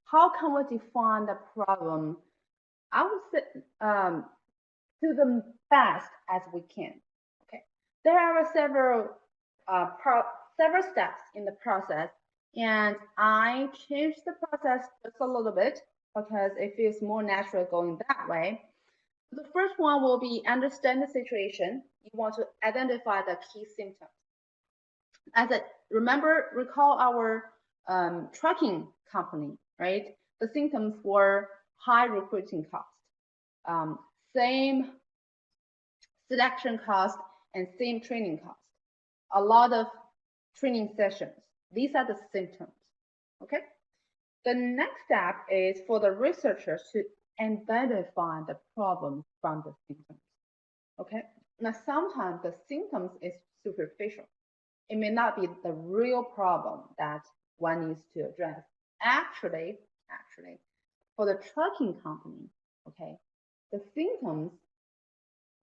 how can we define the problem? I would say to the best as we can. Okay, there are several steps in the process, and I changed the process just a little bit because it feels more natural going that way. The first one will be understand the situation. You want to identify the key symptoms. As I recall our trucking company, right? The symptoms were high recruiting cost, same selection cost, and same training cost. A lot of training sessions. These are the symptoms. Okay. The next step is for the researchers to identify the problem from the symptoms. Okay. Now, sometimes the symptoms is superficial. It may not be the real problem that one needs to address. Actually, for the trucking company, okay, the symptoms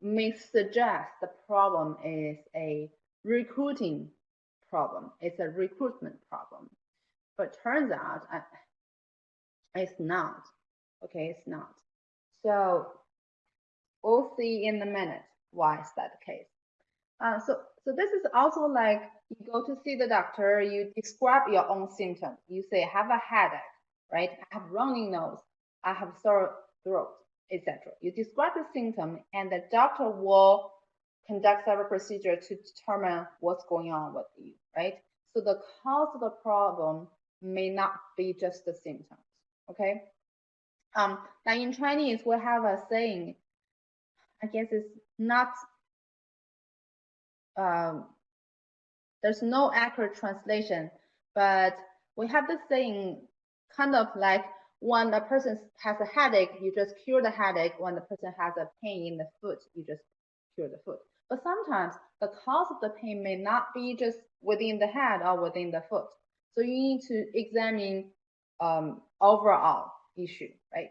may suggest the problem is a recruiting problem. It's a recruitment problem. But turns out it's not. Okay, it's not. So we'll see in a minute why is that the case. So this is also like you go to see the doctor, you describe your own symptom. You say, I have a headache, right? I have running nose, I have sore throat, etc. You describe the symptom, and the doctor will conduct several procedures to determine what's going on with you, right? So the cause of the problem may not be just the symptoms, okay? Now in Chinese, we have a saying, I guess it's not, there's no accurate translation, but we have this saying kind of like when a person has a headache, you just cure the headache. When the person has a pain in the foot, you just cure the foot. But sometimes the cause of the pain may not be just within the head or within the foot. So you need to examine overall issue, right?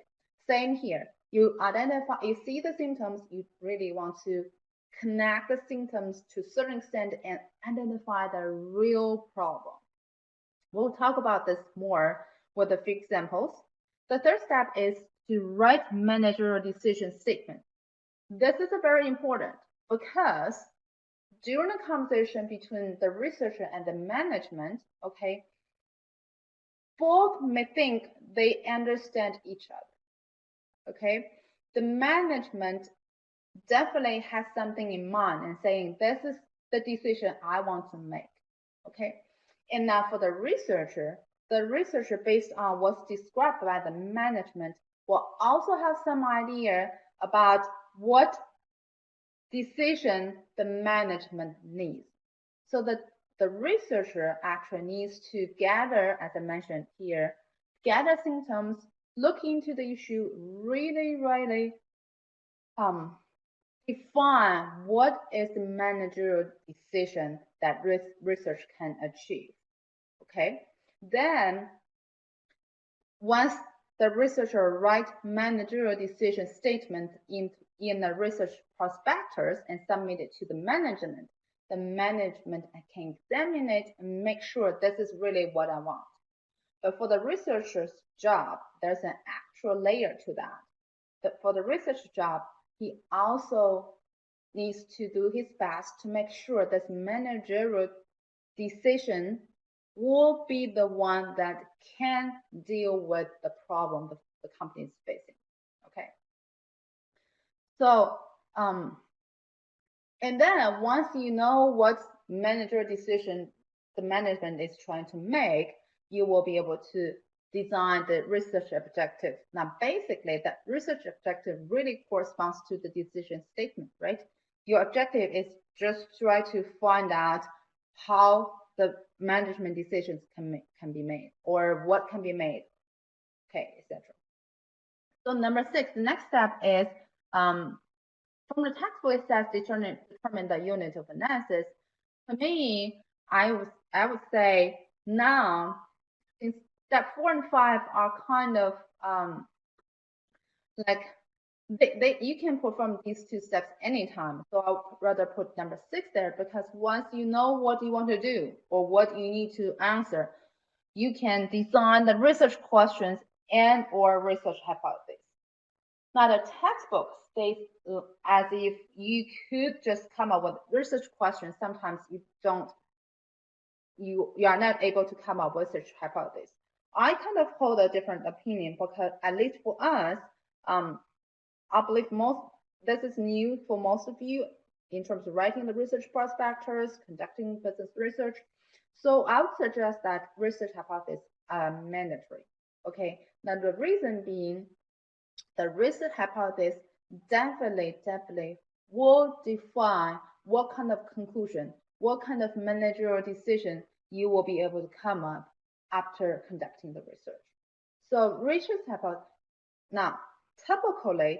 Same here. You identify, you see the symptoms, you really want to connect the symptoms to a certain extent and identify the real problem. We'll talk about this more with a few examples. The third step is to write managerial decision statement. This is very important because during the conversation between the researcher and the management, okay, both may think they understand each other, okay? The management definitely has something in mind and saying, this is the decision I want to make, okay? And now for the researcher based on what's described by the management will also have some idea about what decision the management needs. So that the researcher actually needs to gather, as I mentioned here, gather symptoms, look into the issue, really define what is the managerial decision that research can achieve. Okay, then once the researcher writes managerial decision statement in the research prospectus and submit it to the management can examine it and make sure this is really what I want. But for the researcher's job, there's an actual layer to that. But for the research job, he also needs to do his best to make sure this managerial decision will be the one that can deal with the problem the company is facing. Okay. So, and then once you know what managerial decision the management is trying to make, you will be able to design the research objective. Now, basically, the research objective really corresponds to the decision statement, right? Your objective is just try to find out how the management decisions can be made, or what can be made, okay, etc. So number 6, the next step is from the textbook it says determine the unit of analysis. For me, I would say now, since step 4 and 5 are kind of like you can perform these 2 steps anytime. So I'll rather put number 6 there, because once you know what you want to do or what you need to answer, you can design the research questions and or research hypothesis. Now, the textbook states as if you could just come up with research questions. Sometimes you are not able to come up with research hypothesis. I kind of hold a different opinion because at least for us, I believe this is new for most of you in terms of writing the research prospectus, conducting business research. So I would suggest that research hypotheses are mandatory. Okay, now the reason being, the research hypothesis definitely will define what kind of conclusion, what kind of managerial decision you will be able to come up after conducting the research. So research hypothesis. Now, typically,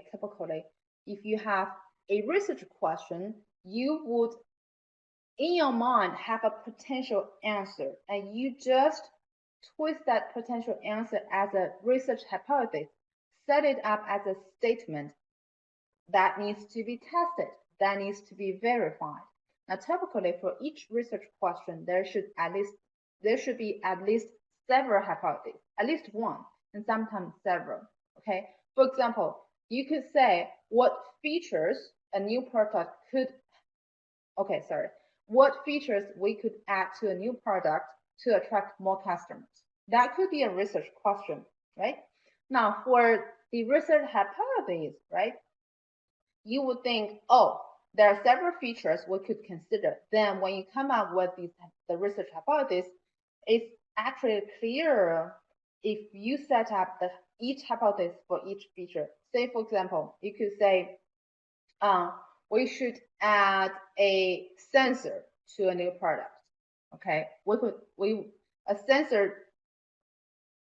if you have a research question, you would, in your mind, have a potential answer, and you just twist that potential answer as a research hypothesis, set it up as a statement that needs to be tested, that needs to be verified. Now, typically, for each research question, there should be at least several hypotheses, at least one, and sometimes several. Okay. For example, you could say what features a new product could. Okay, sorry. What features we could add to a new product to attract more customers? That could be a research question, right? Now, for the research hypothesis, right? You would think, oh, there are several features we could consider. Then when you come up with the research hypothesis, it's actually clearer if you set up each hypothesis for each feature. Say, for example, you could say, we should add a sensor to a new product. Okay, a sensor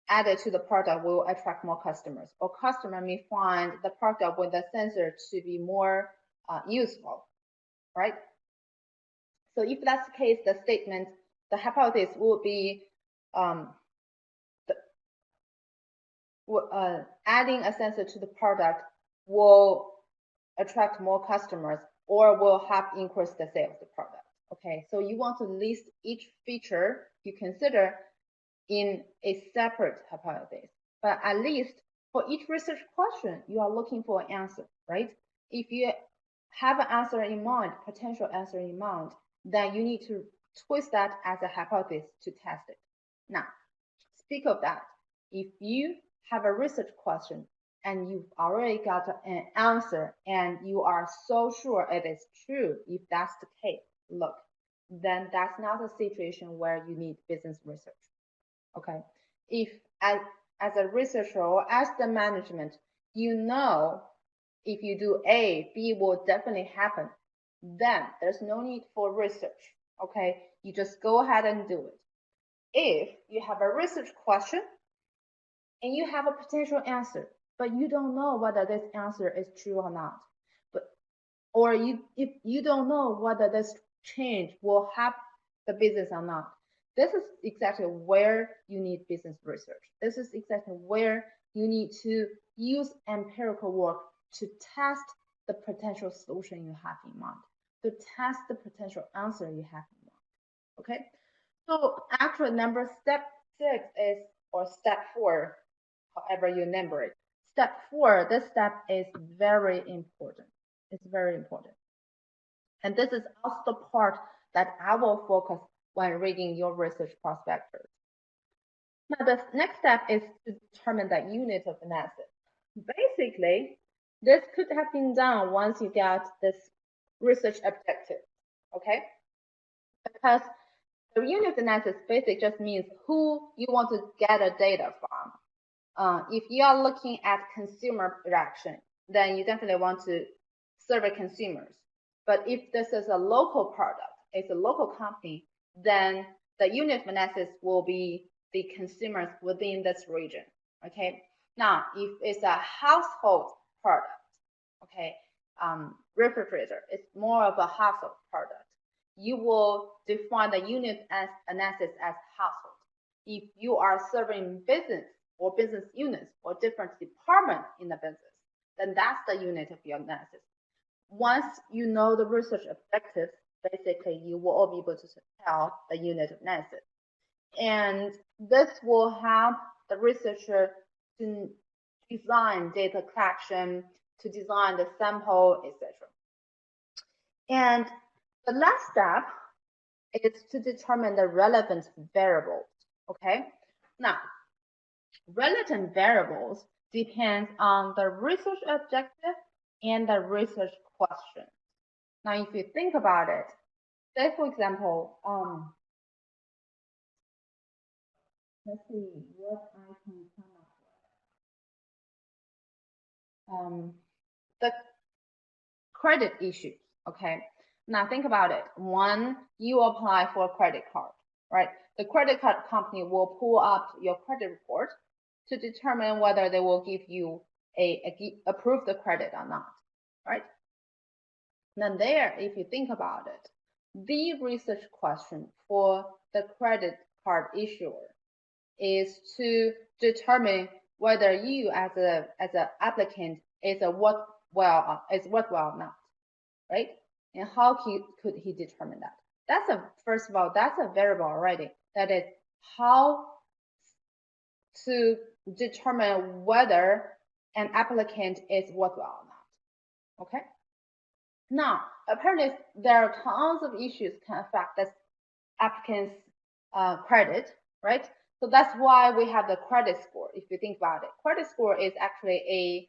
added to the product will attract more customers, or customer may find the product with the sensor to be more useful, right? So if that's the case, the hypothesis will be adding a sensor to the product will attract more customers or will help increase the sales of the product. Okay, so you want to list each feature you consider in a separate hypothesis, but at least for each research question, you are looking for an answer, right? If you have an answer in mind, potential answer in mind, then you need to twist that as a hypothesis to test it. Now, speak of that, if you have a research question and you've already got an answer and you are so sure it is true, if that's the case, look, then that's not a situation where you need business research. Okay, if as a researcher or as the management, you know if you do A, B will definitely happen, then there's no need for research. Okay, you just go ahead and do it. If you have a research question and you have a potential answer, but you don't know whether this answer is true or not, or if you don't know whether this change will help the business or not, this is exactly where you need business research. This is exactly where you need to use empirical work to test the potential solution you have in mind, to test the potential answer you have in mind. Okay, so after step 6 is, or step 4, however you number it. Step 4, this step is very important. It's very important. And this is also the part that I will focus when reading your research prospectus. Now, the next step is to determine the unit of analysis. Basically, this could have been done once you get this research objective, okay? Because the unit of analysis basically just means who you want to gather data from. If you are looking at consumer reaction, then you definitely want to survey consumers. But if this is a local product, it's a local company, then the unit of analysis will be the consumers within this region. Okay. Now, if it's a household product, okay, refrigerator, it's more of a household product. You will define the unit as analysis as household. If you are serving business or business units or different departments in the business, then that's the unit of your analysis. Once you know the research objectives, basically you will all be able to tell the unit of analysis. And this will help the researcher to design data collection, to design the sample, etc. And the last step is to determine the relevant variables. Okay, now relevant variables depend on the research objective and the research question. Now, if you think about it, say for example, let's see what I can come up with. The credit issues. Okay. Now think about it. When you apply for a credit card, right? The credit card company will pull up your credit report to determine whether they will give you approve the credit or not, right? Then there, if you think about it, the research question for the credit card issuer is to determine whether you as an applicant is worthwhile or not, right? And how could he determine that? First of all, that's a variable already. That is how to determine whether an applicant is worthwhile or not. Okay. Now, apparently there are tons of issues can affect this applicant's credit, right? So that's why we have the credit score. If you think about it, credit score is actually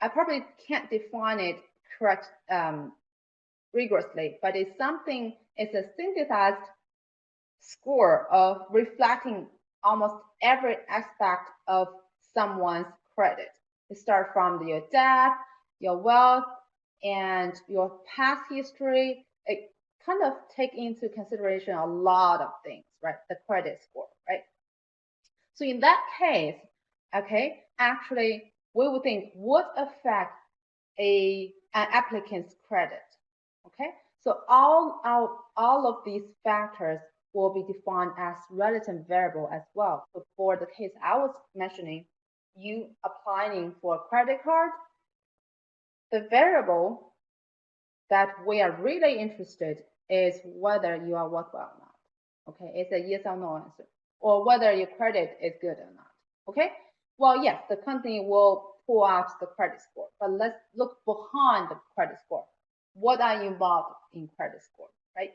I probably can't define it rigorously, but it's a synthesized score of reflecting almost every aspect of someone's credit. It starts from your debt, your wealth, and your past history. It kind of take into consideration a lot of things, right? The credit score, right? So in that case, okay, actually, we would think what affect an applicant's credit, okay? So all of these factors will be defined as relative variable as well. So for the case I was mentioning, you applying for a credit card, the variable that we are really interested is whether you are worthwhile or not. Okay, it's a yes or no answer, or whether your credit is good or not. Okay, well, yes, the company will pull out the credit score, but let's look behind the credit score. What are involved in credit score, right?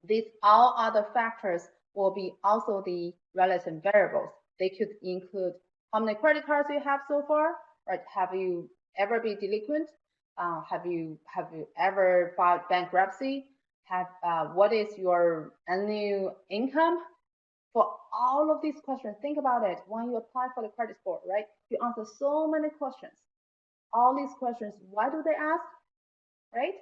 These all other factors will be also the relative variables. They could include how many credit cards you have so far, right? Have you ever been delinquent? Have you ever filed bankruptcy? What is your annual income? For all of these questions, think about it. When you apply for the credit score, right? You answer so many questions. All these questions, why do they ask? Right?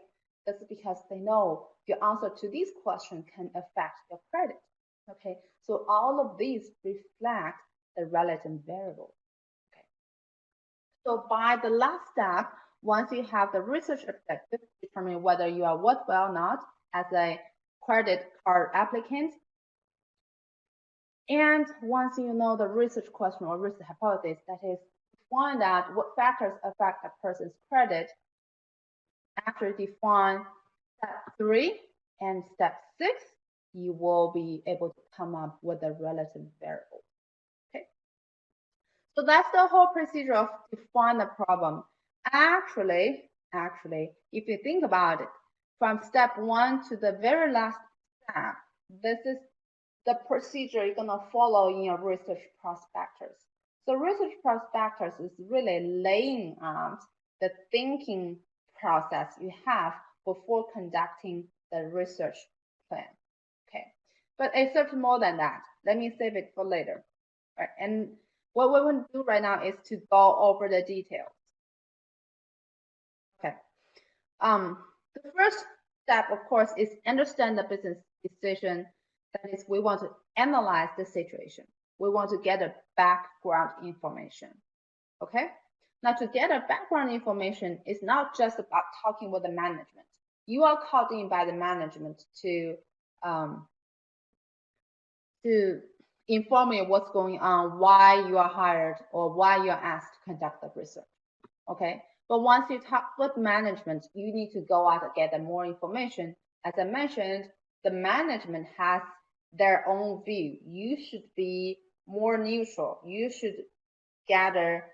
That's because they know your answer to these questions can affect your credit. Okay, so all of these reflect the relative variable. Okay, so by the last step, once you have the research objective, determine whether you are worthwhile or not as a credit card applicant, and once you know the research question or research hypothesis, that is, find out what factors affect a person's credit. After define step 3 and step 6, you will be able to come up with a relative variable. Okay, so that's the whole procedure of define the problem. Actually, if you think about it, from step 1 to the very last step, this is the procedure you're gonna follow in your research prospectus. So research prospectus is really laying out the thinking process you have before conducting the research plan. Okay, but it's certainly more than that. Let me save it for later. Right, and what we want to do right now is to go over the details. Okay, the first step, of course, is understand the business decision. That is, we want to analyze the situation. We want to get a background information. Okay. Now, to get a background information is not just about talking with the management. You are called in by the management to inform you what's going on, why you are hired, or why you are asked to conduct the research. Okay, but once you talk with management, you need to go out and get more information. As I mentioned, the management has their own view. You should be more neutral. You should gather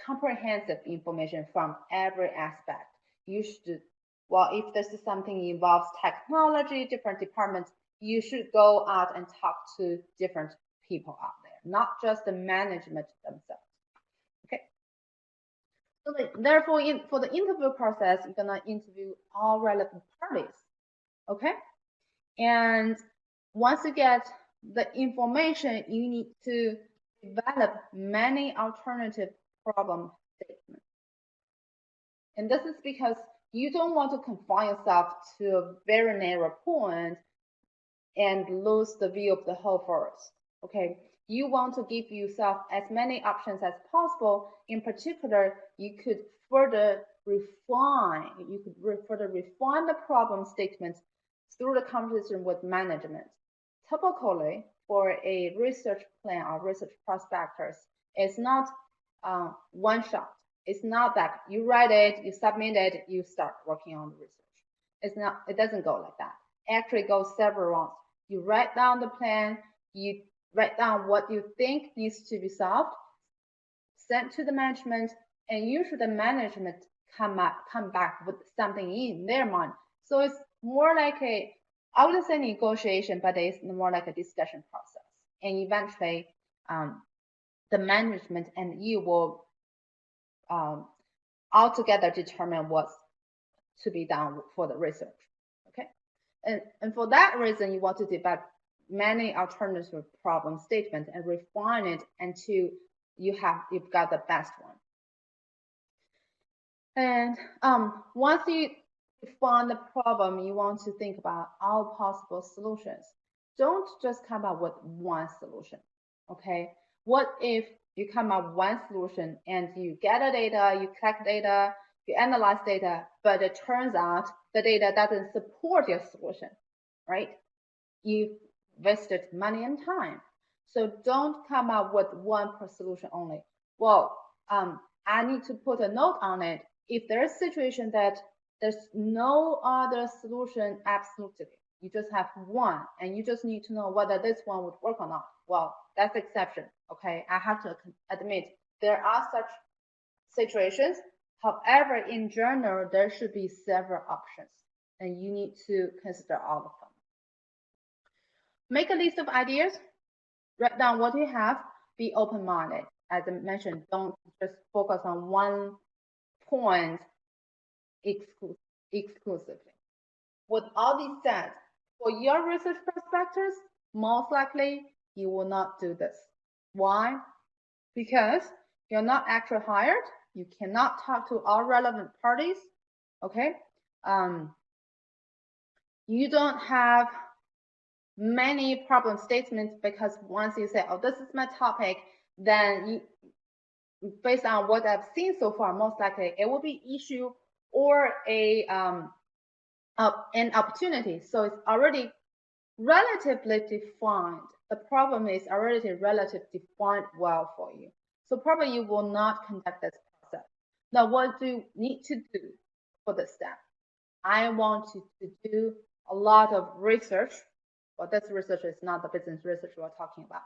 comprehensive information from every aspect. You should, well, if this is something involves technology, different departments, you should go out and talk to different people out there, not just the management themselves. Okay. So therefore, for the interview process, you're gonna interview all relevant parties. Okay. And once you get the information, you need to develop many alternative problem statements. And this is because you don't want to confine yourself to a very narrow point and lose the view of the whole forest. Okay, you want to give yourself as many options as possible. In particular, you could further refine. Further refine the problem statements through the conversation with management. Typically, for a research plan or research prospectus, it's not one shot. It's not that you write it, you submit it, you start working on the research. It's not. It doesn't go like that. It actually goes several rounds. You write down the plan. You write down what you think needs to be solved, sent to the management, and usually the management come back with something in their mind. So it's more like I wouldn't say negotiation, but it's more like a discussion process. And eventually, the management and you will altogether determine what's to be done for the research. Okay, and for that reason, you want to develop many alternative problem statements and refine it until you've got the best one. And once you define the problem, you want to think about all possible solutions. Don't just come up with one solution. Okay, what if you come up with one solution and you gather data, you collect data, you analyze data, but it turns out the data doesn't support your solution, right? You've wasted money and time. So don't come up with one per solution only. Well, I need to put a note on it. If there's a situation that there's no other solution, absolutely, you just have one, and you just need to know whether this one would work or not. Well, that's exception. Okay, I have to admit there are such situations. However, in general, there should be several options, and you need to consider all of them. Make a list of ideas, write down what you have, be open-minded. As I mentioned, don't just focus on one point exclusively. With all this said, for your research prospectus, most likely you will not do this. Why? Because you're not actually hired. You cannot talk to all relevant parties. Okay. You don't have many problem statements, because once you say, oh, this is my topic, then you, based on what I've seen so far, most likely it will be issue or an opportunity. So it's already relatively defined. The problem is already relatively defined well for you. So probably you will not conduct this process. Now, what do you need to do for this step? I want you to do a lot of research. Well, this research is not the business research we're talking about.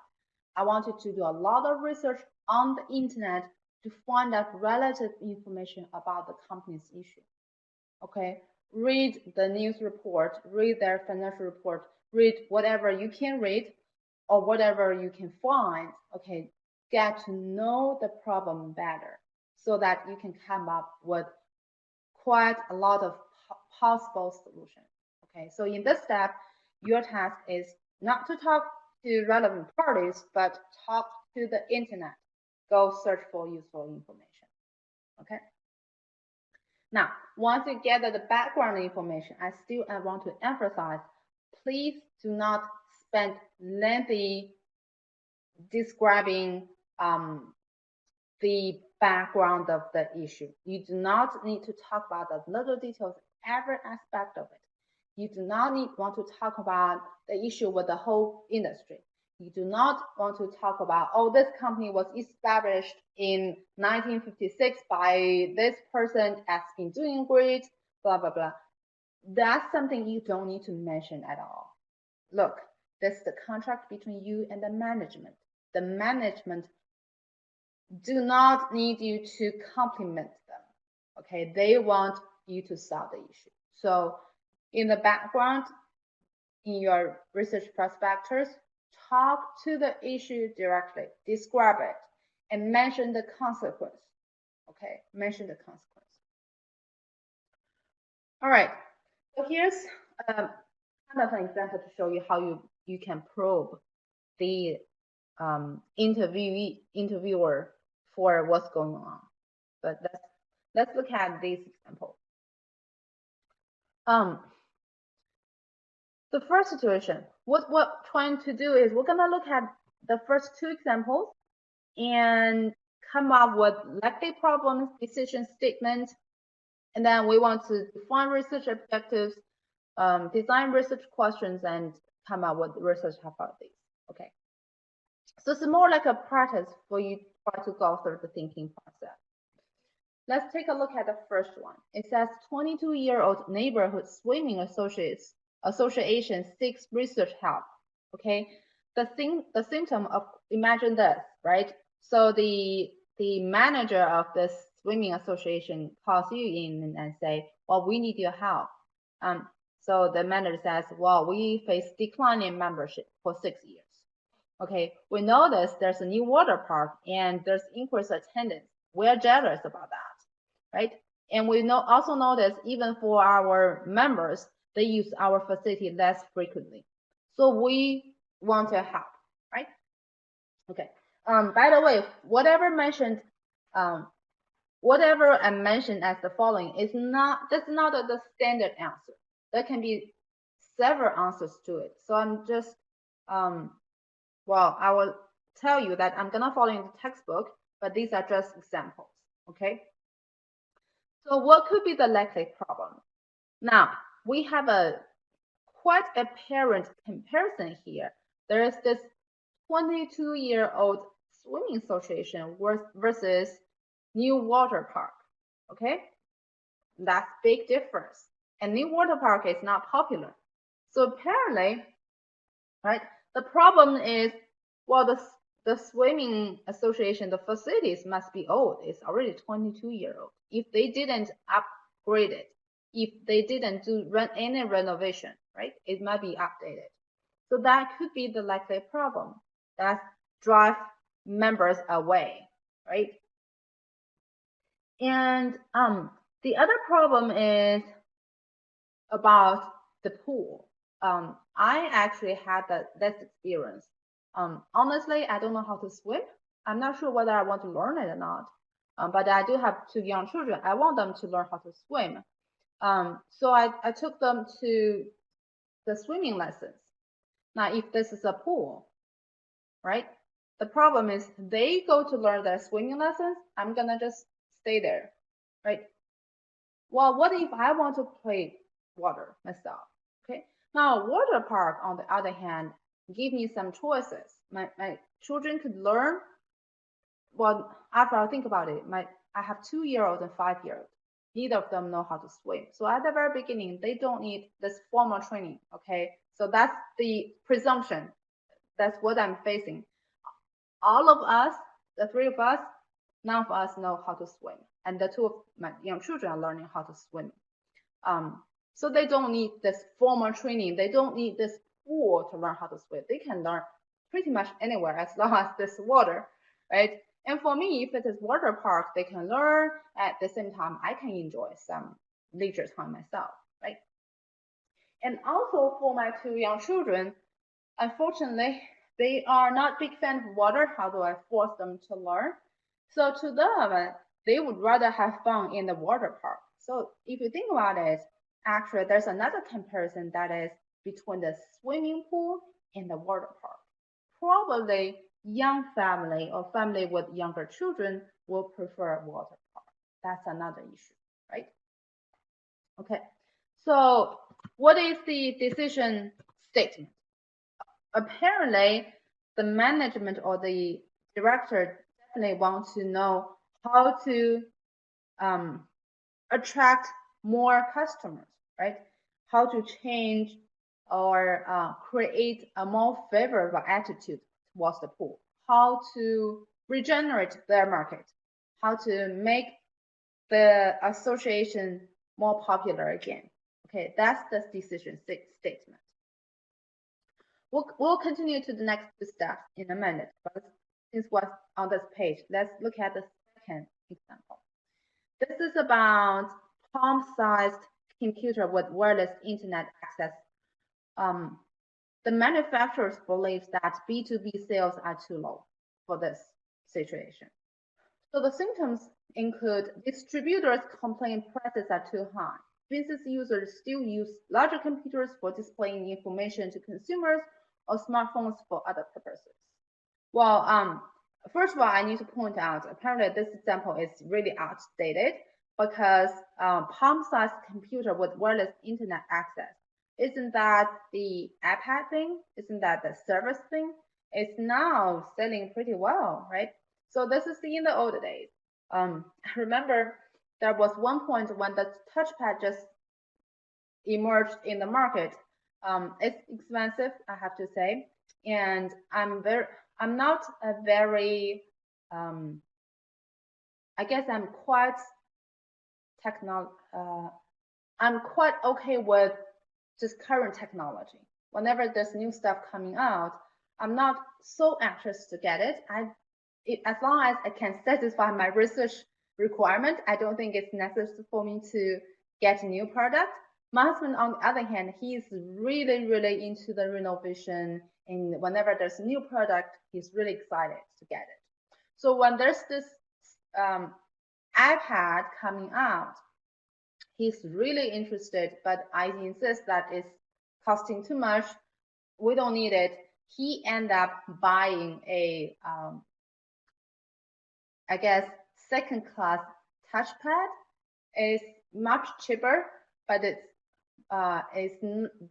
I want you to do a lot of research on the internet to find out relative information about the company's issue. Okay, read the news report, read their financial report, read whatever you can read or whatever you can find. Okay, get to know the problem better so that you can come up with quite a lot of possible solutions. Okay, so in this step, your task is not to talk to relevant parties, but talk to the internet. Go search for useful information. Okay. Now, once you gather the background information, I want to emphasize, please do not spend lengthy describing the background of the issue. You do not need to talk about the little details, every aspect of it. You do not want to talk about the issue with the whole industry. You do not want to talk about, oh, this company was established in 1956 by this person, has been doing great, blah, blah, blah. That's something you don't need to mention at all. Look, That's the contract between you and the management. The management do not need you to compliment them. Okay, they want you to solve the issue. So in the background, in your research prospectus, talk to the issue directly, describe it, and mention the consequence. Okay, mention the consequence. All right, so here's kind of an example to show you how you can probe the interviewer for what's going on. But let's look at this example. The first situation, what we're trying to do is we're gonna look at the first two examples and come up with likely problems, decision statement, and then we want to define research objectives, design research questions, and come up with research hypotheses. Okay. So it's more like a practice for you to try to go through the thinking process. Let's take a look at the first one. It says 22-year-old neighborhood swimming association seeks research help. Okay, the symptom of, imagine this, right? So the manager of this swimming association calls you in and say, well, we need your help. So the manager says, well, we face decline in membership for 6 years. Okay, we notice there's a new water park and there's increased attendance. We're jealous about that, right? And we also notice even for our members, they use our facility less frequently. So we want to help, right? Okay. By the way, whatever I mentioned as the following that's not the standard answer. There can be several answers to it. So I'm just well, I will tell you that I'm gonna follow in the textbook, but these are just examples, okay? So what could be the likely problem? Now, we have a quite apparent comparison here. There is this 22-year-old swimming association versus new water park, okay? That's big difference. And new water park is not popular. So apparently, right, the problem is, well, the swimming association, the facilities must be old. It's already 22-year-old. If they didn't upgrade it, if they didn't do any renovation, right, it might be outdated. So that could be the likely problem that drive members away, right? And the other problem is about the pool. I actually had this experience. Honestly, I don't know how to swim. I'm not sure whether I want to learn it or not. But I do have 2 young children. I want them to learn how to swim. So I took them to the swimming lessons. Now, if this is a pool, right? The problem is they go to learn their swimming lessons. I'm gonna just stay there, right? Well, what if I want to play water myself? Okay. Now, water park, on the other hand, give me some choices. My children could learn. Well, after I think about it, I have 2-year-old and 5-year-old. Neither of them know how to swim. So at the very beginning, they don't need this formal training. Okay. So that's the presumption. That's what I'm facing. All of us, the 3 of us, none of us know how to swim. And the 2 of my young children are learning how to swim. So they don't need this formal training. They don't need this pool to learn how to swim. They can learn pretty much anywhere as long as there's water, right? And for me, if it is water park, they can learn. At the same time, I can enjoy some leisure time myself, right? And also for my 2 young children, unfortunately, they are not big fan of water. How do I force them to learn? So to them, they would rather have fun in the water park. So if you think about it, actually, there's another comparison that is between the swimming pool and the water park. Probably young family or family with younger children will prefer water park. That's another issue, right? Okay, so what is the decision statement? Apparently, the management or the director definitely wants to know how to attract more customers, right? How to change or create a more favorable attitude towards the pool, how to regenerate their market, how to make the association more popular again. Okay, that's the decision statement. We'll continue to the next steps in a minute, but since what's on this page, let's look at the second example. This is about palm-sized computer with wireless internet access. The manufacturers believe that B2B sales are too low for this situation. So the symptoms include distributors complain prices are too high. Business users still use larger computers for displaying information to consumers or smartphones for other purposes. Well, first of all, I need to point out, apparently this example is really outdated because palm-sized computer with wireless internet access, isn't that the iPad thing? Isn't that the service thing? It's now selling pretty well, right? So this is in the old days. I remember there was one point when the touchpad just emerged in the market. It's expensive, I have to say, and I'm not a very, I guess I'm quite I'm quite okay with just current technology. Whenever there's new stuff coming out, I'm not so anxious to get it. As long as I can satisfy my research requirement, I don't think it's necessary for me to get a new product. My husband, on the other hand, he's really, really into the renovation, and whenever there's a new product, he's really excited to get it. So when there's this iPad coming out, he's really interested, but I insist that it's costing too much. We don't need it. He ended up buying a, I guess, second-class touchpad. It's much cheaper, but it's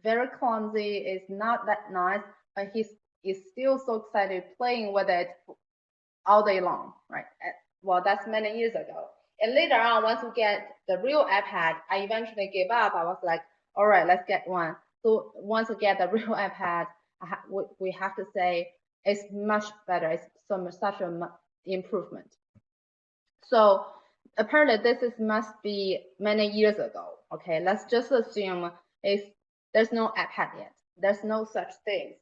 very clumsy. It's not that nice, but he's still so excited playing with it all day long, right? Well, that's many years ago. And later on, once we get the real iPad, I eventually gave up. I was like, all right, let's get one. So once we get the real iPad, we have to say it's much better. It's such an improvement. So apparently this must be many years ago. Okay, let's just assume there's no iPad yet. There's no such thing.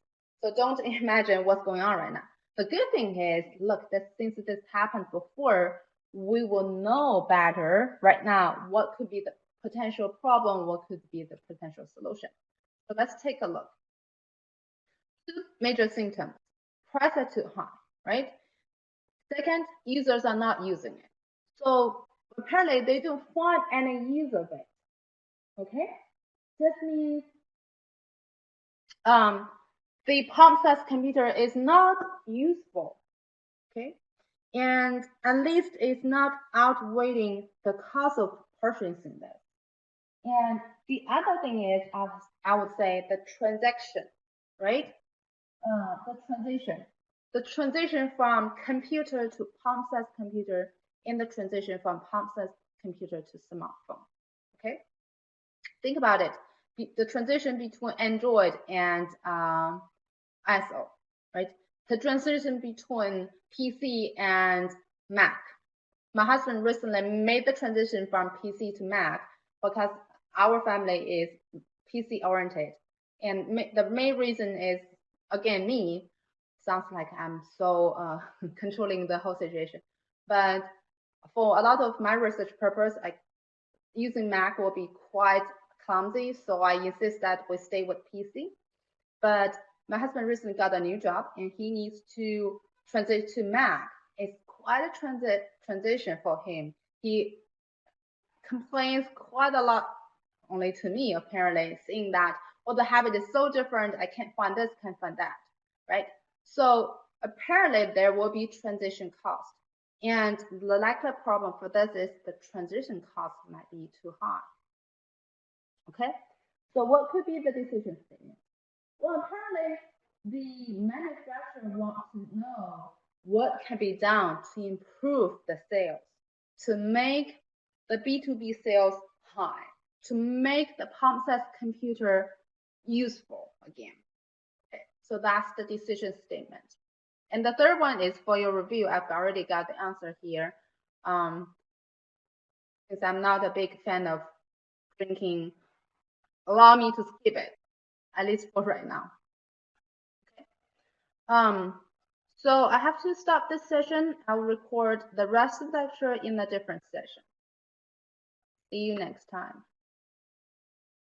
So don't imagine what's going on right now. The good thing is, look, since this happened before, we will know better right now what could be the potential problem, what could be the potential solution. So let's take a look. Two major symptoms: price are too high, right? Second, users are not using it. So apparently they don't find any use of it. Okay, this means the palm-sized computer is not useful. Okay, and at least it's not outweighing the cost of purchasing this. And the other thing is, I would say the transaction, right? The transition from computer to palm-sized computer, and the transition from palm-sized computer to smartphone. Okay, think about it. The transition between Android and ISO, right? The transition between PC and Mac. My husband recently made the transition from PC to Mac because our family is PC oriented, and the main reason is, again, me. Sounds like I'm so controlling the whole situation, but for a lot of my research purpose, using Mac will be quite clumsy, so I insist that we stay with PC. But my husband recently got a new job and he needs to transition to Mac. It's quite a transition for him. He complains quite a lot, only to me apparently, saying that, well, the habit is so different, I can't find this, can't find that, right? So apparently there will be transition cost. And the likely problem for this is the transition cost might be too high. Okay, so what could be the decision statement? Well, apparently the manufacturer wants to know what can be done to improve the sales, to make the B2B sales high, to make the palm-sized computer useful again. Okay, so that's the decision statement. And the third one is for your review. I've already got the answer here. Because I'm not a big fan of drinking. Allow me to skip it, at least for right now. Okay. So I have to stop this session. I'll record the rest of the lecture in a different session. See you next time.